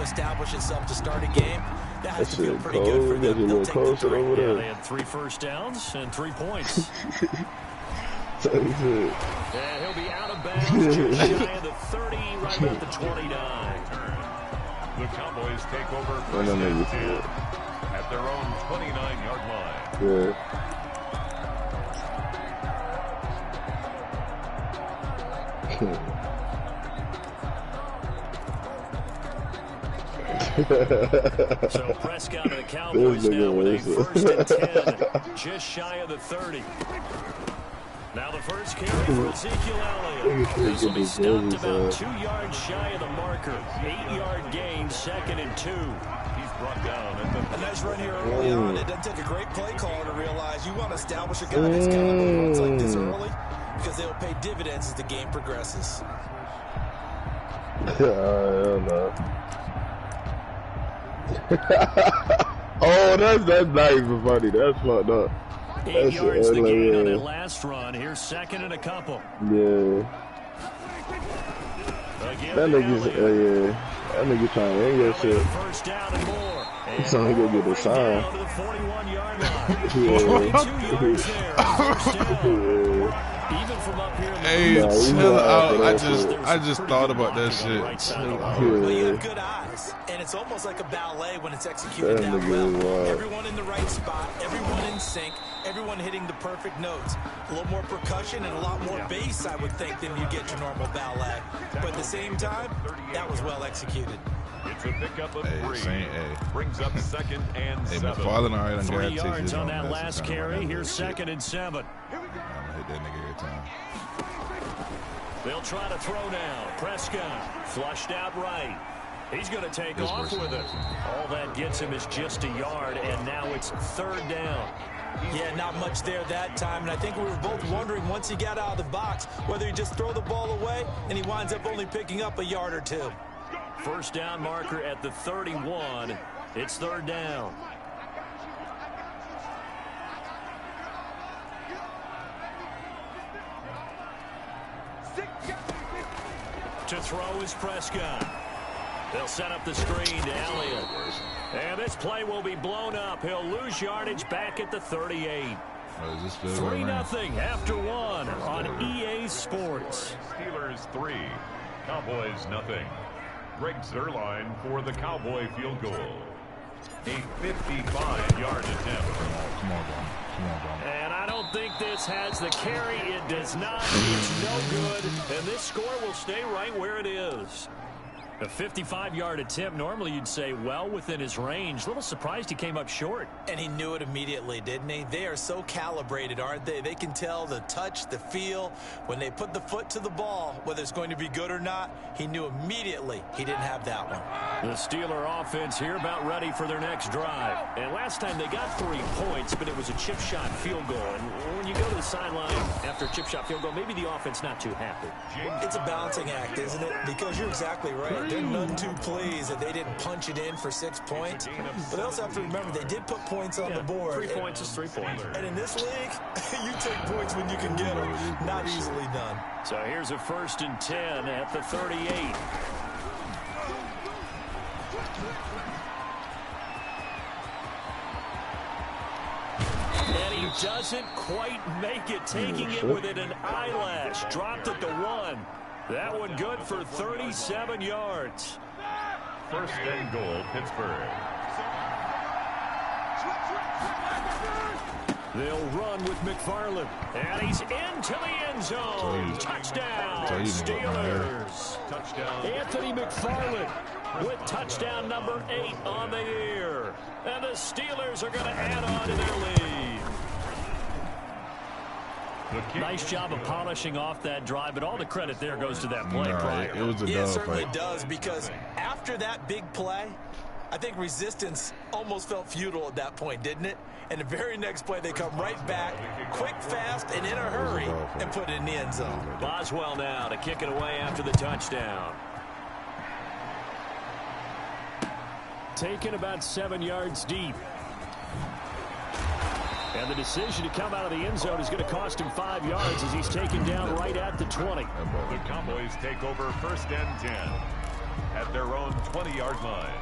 establish itself to start a game, that has to feel pretty good for them. They'll take the 3. Yeah, they had 3 first downs and 3 points. So he's and he'll be out of bounds just shy of the 30, right about the 29. The Cowboys take over first and 10 at their own 29-yard line. Yeah. So Prescott and the Cowboys now with a first and 10, just shy of the 30. Now the first carry for Ezekiel Elliott. This will be stopped about 2 yards shy of the marker. 8-yard gain, 2nd and 2. He's brought down. A nice run here early on. It doesn't take a great play caller to realize you want to establish a guy that's caliber runs like this early because they'll pay dividends as the game progresses. Oh, that's not even funny. That's fucked up. 8 yards the gain on that last run. Here's 2nd and a couple. Yeah. That nigga's, that nigga trying to end your shit. First down and more. He's only gonna get a sign. To the 41-yard line. 22 yards there. First down. Even from up here. Hey, chill out. I just thought about that shit. Well, you have good eyes, and it's almost like a ballet when it's executed that well. Everyone in the right spot, everyone in sync, everyone hitting the perfect notes. A little more percussion and a lot more bass, I would think, than you get your normal ballet. But at the same time, that was well executed. It's a pickup of 3. Brings up 2nd and 7. McFarland, all right, 3 yards on that last carry. Here's 2nd and 7. I'm gonna hit that nigga every time. They'll try to throw now. Prescott flushed out right. He's going to take off with it. All that gets him is just a yard, and now it's 3rd down. Yeah, not much there that time, and I think we were both wondering once he got out of the box whether he just throw the ball away, and he winds up only picking up a yard or 2. First down marker at the 31. It's 3rd down. To throw is Prescott. They'll set up the screen to Elliott. And this play will be blown up. He'll lose yardage back at the 38. 3-0 after 1 on EA Sports. Steelers 3, Cowboys 0. Greg Zuerlein for the Cowboy field goal. A 55-yard attempt. Come on, John. And I don't think this has the carry. It does not. It's no good. And this score will stay right where it is. A 55-yard attempt, normally you'd say well within his range. A little surprised he came up short. And he knew it immediately, didn't he? They are so calibrated, aren't they? They can tell the touch, the feel. When they put the foot to the ball, whether it's going to be good or not, he knew immediately he didn't have that one. The Steeler offense here about ready for their next drive. And last time they got 3 points, but it was a chip shot field goal. And when you go to the sideline after a chip shot field goal, maybe the offense not too happy. It's a balancing act, isn't it? Because you're exactly right. They're none too pleased that they didn't punch it in for 6 points. But they also have to remember they did put points on the board. 3 points is 3 points. And in this league, you take points when you can get them. Not easily done. So here's a 1st and 10 at the 38. And he doesn't quite make it, taking it within an eyelash. Dropped it to 1. That one good for 37 yards. 1st and goal, Pittsburgh. They'll run with McFarland. And he's into the end zone. Touchdown, Steelers. Touchdown. Anthony McFarland with touchdown number 8 on the year. And the Steelers are going to add on to their lead. Nice job of polishing off that drive, but all the credit there goes to that play prior. It was a yeah, it dog certainly fight. does, because after that big play, I think resistance almost felt futile at that point, didn't it? And the very next play, they come right back, quick, fast, and in a hurry, and put it in the end zone. Boswell now to kick it away after the touchdown. Taken about 7 yards deep. And the decision to come out of the end zone is going to cost him 5 yards as he's taken down right at the 20. The Cowboys take over 1st and 10. at their own 20-yard line.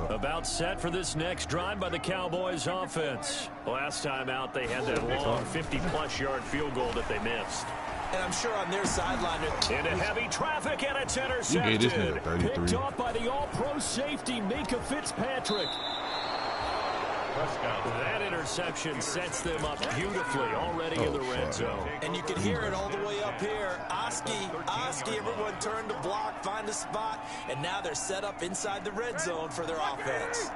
About set for this next drive by the Cowboys offense. Last time out, they had that long 50-plus yard field goal that they missed. And I'm sure on their sideline, into heavy traffic, and it's intercepted. Picked off by the all-pro safety, Minka Fitzpatrick. That interception sets them up beautifully already in the red zone. And you can hear it all the way up here. Oski, everyone turned to block, find a spot, and now they're set up inside the red zone for their offense.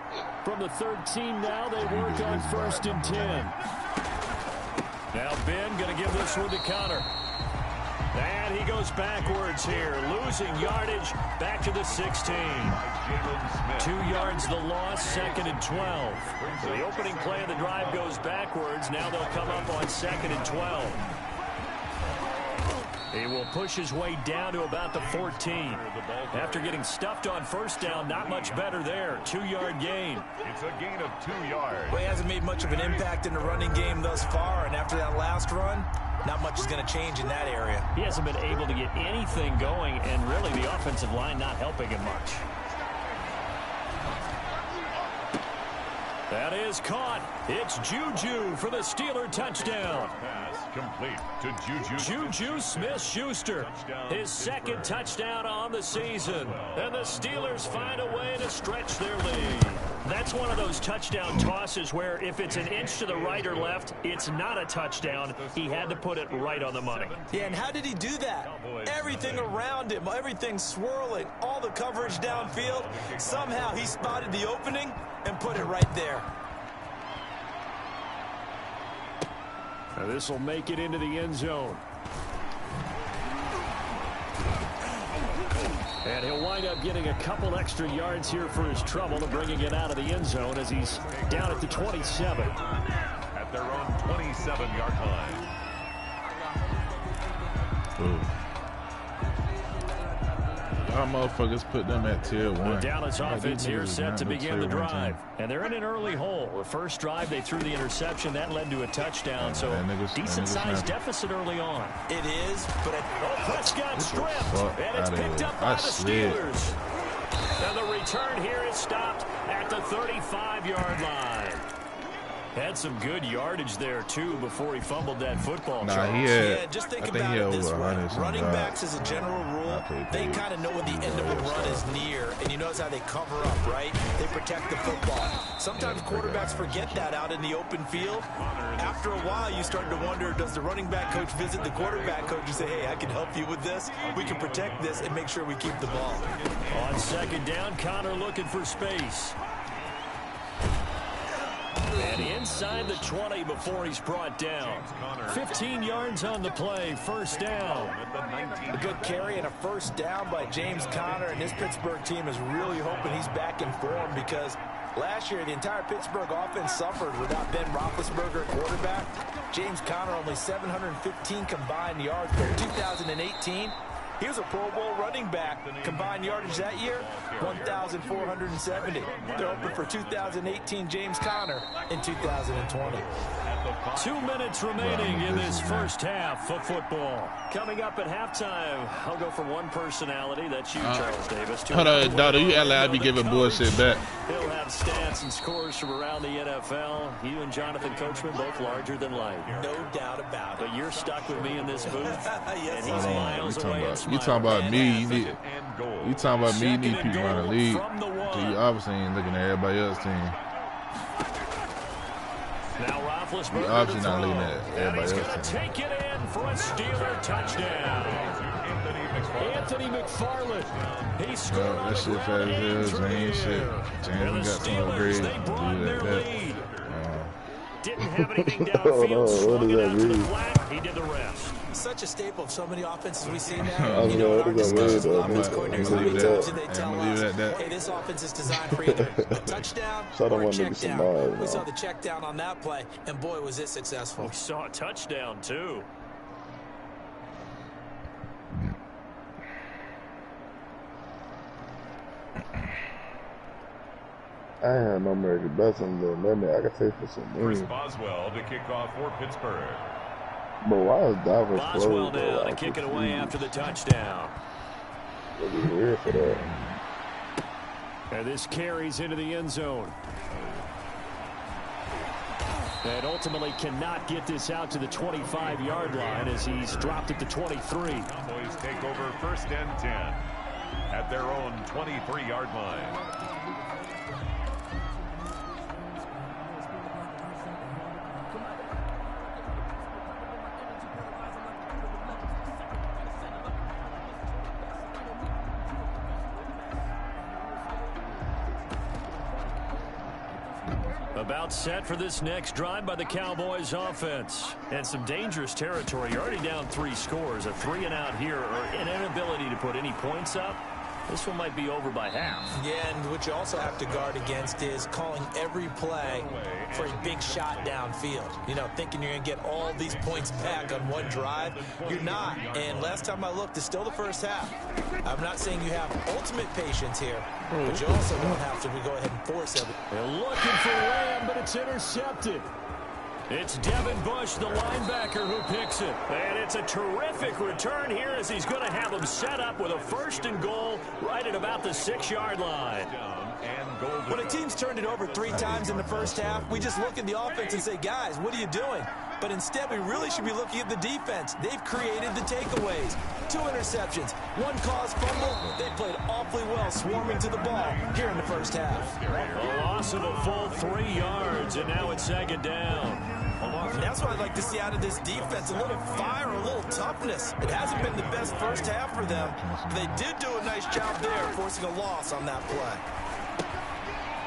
From the 13 now, they work on 1st and 10. Now Ben going to give this one to Connor. And he goes backwards here, losing yardage back to the 16. 2 yards the loss, 2nd and 12. So the opening play of the drive goes backwards. Now they'll come up on 2nd and 12. He will push his way down to about the 14. After getting stuffed on 1st down, not much better there. 2-yard gain. It's a gain of 2 yards. Well, he hasn't made much of an impact in the running game thus far, and after that last run, not much is going to change in that area. He hasn't been able to get anything going, and really the offensive line not helping him much. That is caught. It's Juju for the Steeler touchdown. Pass complete to Juju Smith-Schuster. His 2nd touchdown on the season. And the Steelers find a way to stretch their lead. That's one of those touchdown tosses where if it's an inch to the right or left, it's not a touchdown. He had to put it right on the money. Yeah, and how did he do that? Everything around him, everything swirling, all the coverage downfield. Somehow he spotted the opening and put it right there. Now this will make it into the end zone. And he'll wind up getting a couple extra yards here for his trouble and bringing it out of the end zone as he's down at the 27. At their own 27-yard line. Y'all motherfuckers put them at tier 1. The Dallas offense here set to begin the drive. And they're in an early hole. The first drive, they threw the interception. That led to a touchdown. So decent-sized deficit early on. It is, but Prescott stripped. And it's picked up by the Steelers. And the return here is stopped at the 35-yard line. Had some good yardage there, too, before he fumbled that football. Just think about it this way. Running backs, as a general rule, they kind of know when the end of a run is near, and you notice how they cover up, right? They protect the football. Sometimes quarterbacks forget that out in the open field. After a while, you start to wonder, does the running back coach visit the quarterback coach and say, hey, I can help you with this. We can protect this and make sure we keep the ball. On 2nd down, Connor looking for space. And inside the 20 before he's brought down. 15 yards on the play, 1st down. A good carry and a 1st down by James Conner, and this Pittsburgh team is really hoping he's back in form because last year the entire Pittsburgh offense suffered without Ben Roethlisberger at quarterback. James Conner only 715 combined yards, but in 2018, he was a Pro Bowl running back. Combined yardage that year, 1,470. They're hoping for 2018 James Conner in 2020. 2 minutes remaining in this first half of football. Coming up at halftime, I'll go for one personality. That's you, Charles Davis. Hold on, daughter. You allowed to be giving bullshit back. He'll have stats and scores from around the NFL. You and Jonathan Coachman both larger than life. No doubt about it. But you're stuck with me in this booth, and he's miles away. You talking about me? You talking about me? You need people around the league. So you obviously ain't looking at everybody else's team. Now Roethlisberger, you obviously not looking at everybody else's team. He's going to take it in for a Steeler touchdown. Anthony McFarland. He scored on the ground and James shit. James got some upgrades. They broaden their lead. Didn't have anything downfield. Swung it out to the flat. He did the rest. Such a staple of so many offenses we see now. You know, in our discussions with offense coordinators, how many times do they tell us, hey, this offense is designed for either a touchdown or a check down. We saw the check down on that play, and boy, was it successful. We saw a touchdown, too. I had no American best on the limit. I could take for some money. Chris Boswell to kick off for Pittsburgh. Bro, why is Davos Boswell closed? now to kick it away after the touchdown. Really weird for that. And this carries into the end zone. And ultimately cannot get this out to the 25-yard line as he's dropped at the 23. Cowboys take over 1st and 10 at their own 23-yard line. About set for this next drive by the Cowboys offense. And some dangerous territory. You're already down 3 scores. A 3-and-out here or an inability to put any points up. This one might be over by half. Yeah, and what you also have to guard against is calling every play for a big shot downfield. You know, thinking you're going to get all these points back on one drive. You're not. And last time I looked, it's still the first half. I'm not saying you have ultimate patience here, but you also don't have to go ahead and force everything. They're looking for Lamb, but it's intercepted. It's Devin Bush, the linebacker, who picks it. And it's a terrific return here as he's going to have them set up with a 1st and goal right at about the 6-yard line. When a team's turned it over 3 times in the first half, we just look at the offense and say, guys, what are you doing? But instead, we really should be looking at the defense. They've created the takeaways. 2 interceptions, 1 caused fumble. They played awfully well swarming to the ball here in the first half. A loss of a full 3 yards, and now it's 2nd down. And that's what I'd like to see out of this defense, a little fire, a little toughness. It hasn't been the best first half for them. They did do a nice job there, forcing a loss on that play.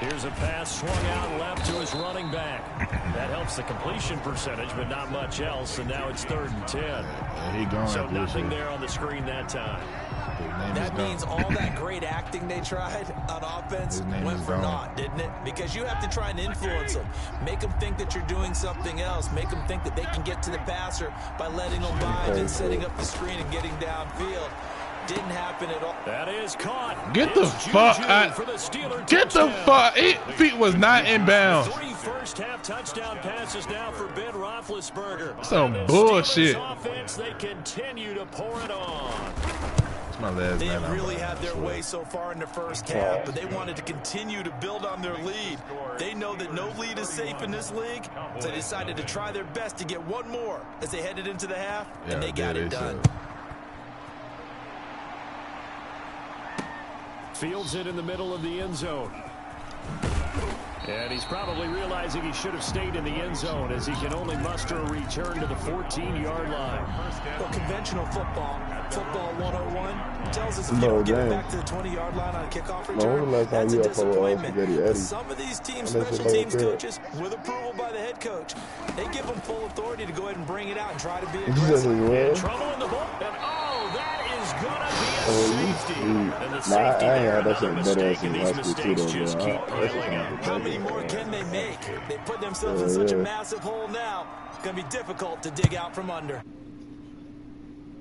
Here's a pass swung out left to his running back. That helps the completion percentage, but not much else, and now it's 3rd and 10. Yeah, he gone So nothing there on the screen that time. That means all that great acting they tried on offense went for naught, didn't it? Because you have to try and influence them. Make them think that you're doing something else. Make them think that they can get to the passer by letting them bind and setting up the screen and getting downfield. Didn't happen at all. That is caught. Get the fuck out. Get the fuck. Feet was not inbound. 3 first-half touchdown passes now for Ben Roethlisberger. Some bullshit. Offense, they continue to pour it on. They really had their way so far in the first half, but they wanted to continue to build on their lead. They know that no lead is safe in this league, so they decided to try their best to get 1 more as they headed into the half, and they got it done. Fields it in the middle of the end zone. And he's probably realizing he should have stayed in the end zone as he can only muster a return to the 14-yard line. Well, conventional football 101, tells us if you don't get it back to the 20-yard line on a kickoff return, that's a disappointment. Some of these teams, special teams coaches, with approval by the head coach, they give them full authority to go ahead and bring it out and try to be aggressive. In trouble in the ball, and that is going to be a safety. And the safety there, another mistake, and these mistakes just keep piling up. How many more can they make? They put themselves in such a massive hole now. It's going to be difficult to dig out from under.